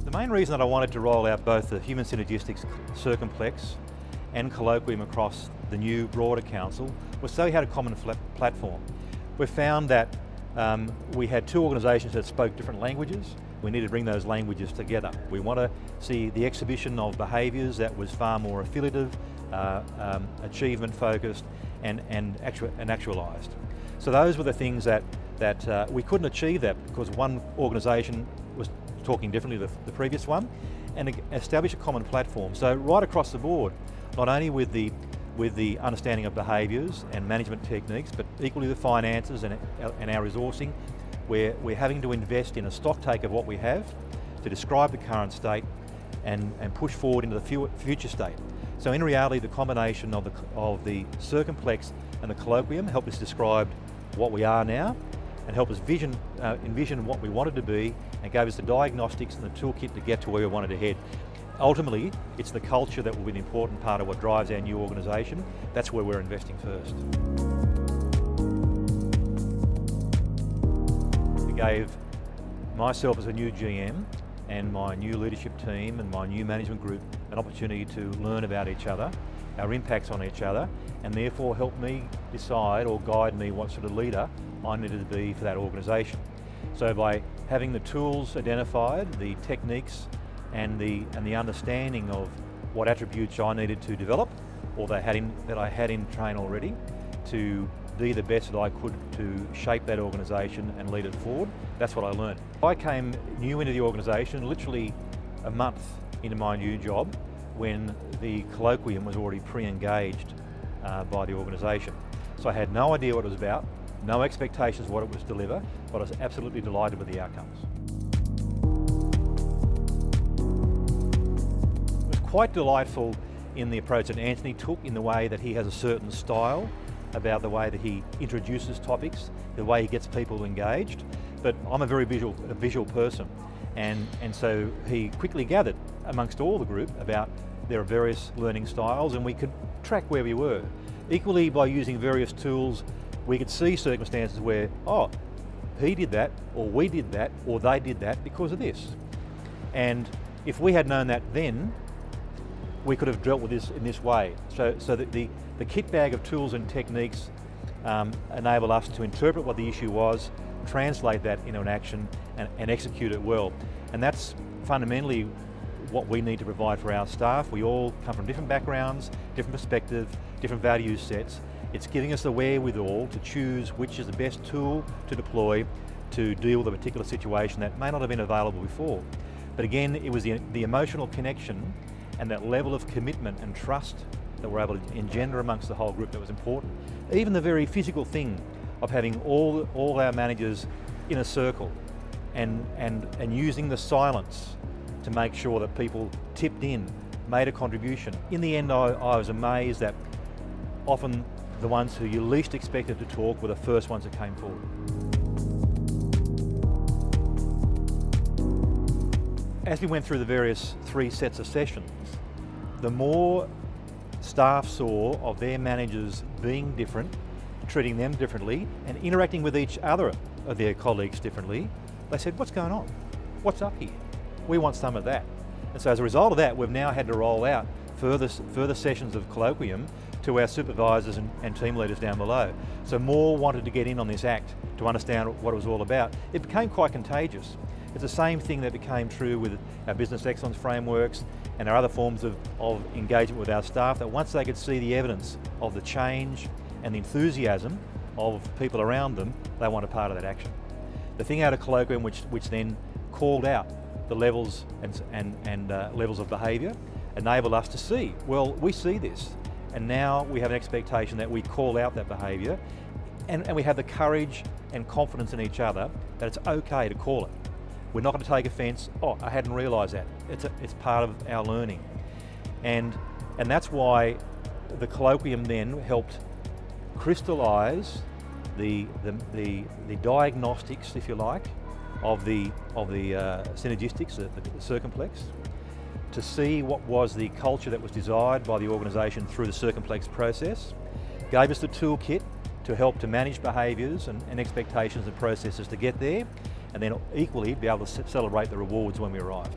The main reason that I wanted to roll out both the Human Synergistics Circumplex and Colloquium across the new broader council was so we had a common platform. We found that we had two organisations that spoke different languages. We needed to bring those languages together. We want to see the exhibition of behaviours that was far more affiliative, achievement focused and actualised. So those were the things that we couldn't achieve that because one organisation was talking differently to the previous one, and establish a common platform. So right across the board, not only with the understanding of behaviours and management techniques, but equally the finances and our resourcing, we're having to invest in a stock take of what we have to describe the current state and push forward into the future state. So in reality, the combination of the Circumplex and the Colloquium helped us describe what we are now and help us envision what we wanted to be, and gave us the diagnostics and the toolkit to get to where we wanted to head. Ultimately, it's the culture that will be an important part of what drives our new organisation. That's where we're investing first. We gave myself as a new GM and my new leadership team and my new management group an opportunity to learn about each other, our impacts on each other, and therefore help me decide or guide me what sort of leader I needed to be for that organisation. So by having the tools identified, the techniques and the understanding of what attributes I needed to develop or that I had in train already to be the best that I could to shape that organisation and lead it forward, that's what I learned. I came new into the organisation literally a month into my new job when the Colloquium was already pre-engaged by the organisation. So I had no idea what it was about, no expectations of what it was to deliver, but I was absolutely delighted with the outcomes. It was quite delightful in the approach that Anthony took, in the way that he has a certain style about the way that he introduces topics, the way he gets people engaged. But I'm a very visual person, and so he quickly gathered amongst all the group about their various learning styles, and we could track where we were. Equally, by using various tools, we could see circumstances where, oh, he did that, or we did that, or they did that because of this. And if we had known that then, we could have dealt with this in this way. So that the kit bag of tools and techniques enable us to interpret what the issue was, translate that into an action, and execute it well. And that's fundamentally what we need to provide for our staff. We all come from different backgrounds, different perspectives, different value sets. It's giving us the wherewithal to choose which is the best tool to deploy to deal with a particular situation that may not have been available before. But again, it was the emotional connection and that level of commitment and trust that we're able to engender amongst the whole group that was important. Even the very physical thing of having all our managers in a circle and using the silence to make sure that people tipped in, made a contribution. In the end, I was amazed that often the ones who you least expected to talk were the first ones that came forward. As we went through the various 3 sets of sessions, the more staff saw of their managers being different, treating them differently, and interacting with each other of their colleagues differently, they said, what's going on? What's up here? We want some of that. And so as a result of that, we've now had to roll out further sessions of Colloquium to our supervisors and team leaders down below. So more wanted to get in on this act to understand what it was all about. It became quite contagious. It's the same thing that became true with our business excellence frameworks and our other forms of engagement with our staff, that once they could see the evidence of the change and the enthusiasm of people around them, they want a part of that action. The thing out of Colloquium which then called out the levels and levels of behaviour enabled us to see, well, we see this, and now we have an expectation that we call out that behaviour, and we have the courage and confidence in each other that it's okay to call it. We're not going to take offence, oh, I hadn't realised that. It's part of our learning. And that's why the Colloquium then helped crystallise the diagnostics, if you like, of the synergistics, the Circumplex, to see what was the culture that was desired by the organisation through the Circumplex process, gave us the toolkit to help to manage behaviours and expectations and processes to get there, and then equally be able to celebrate the rewards when we arrived.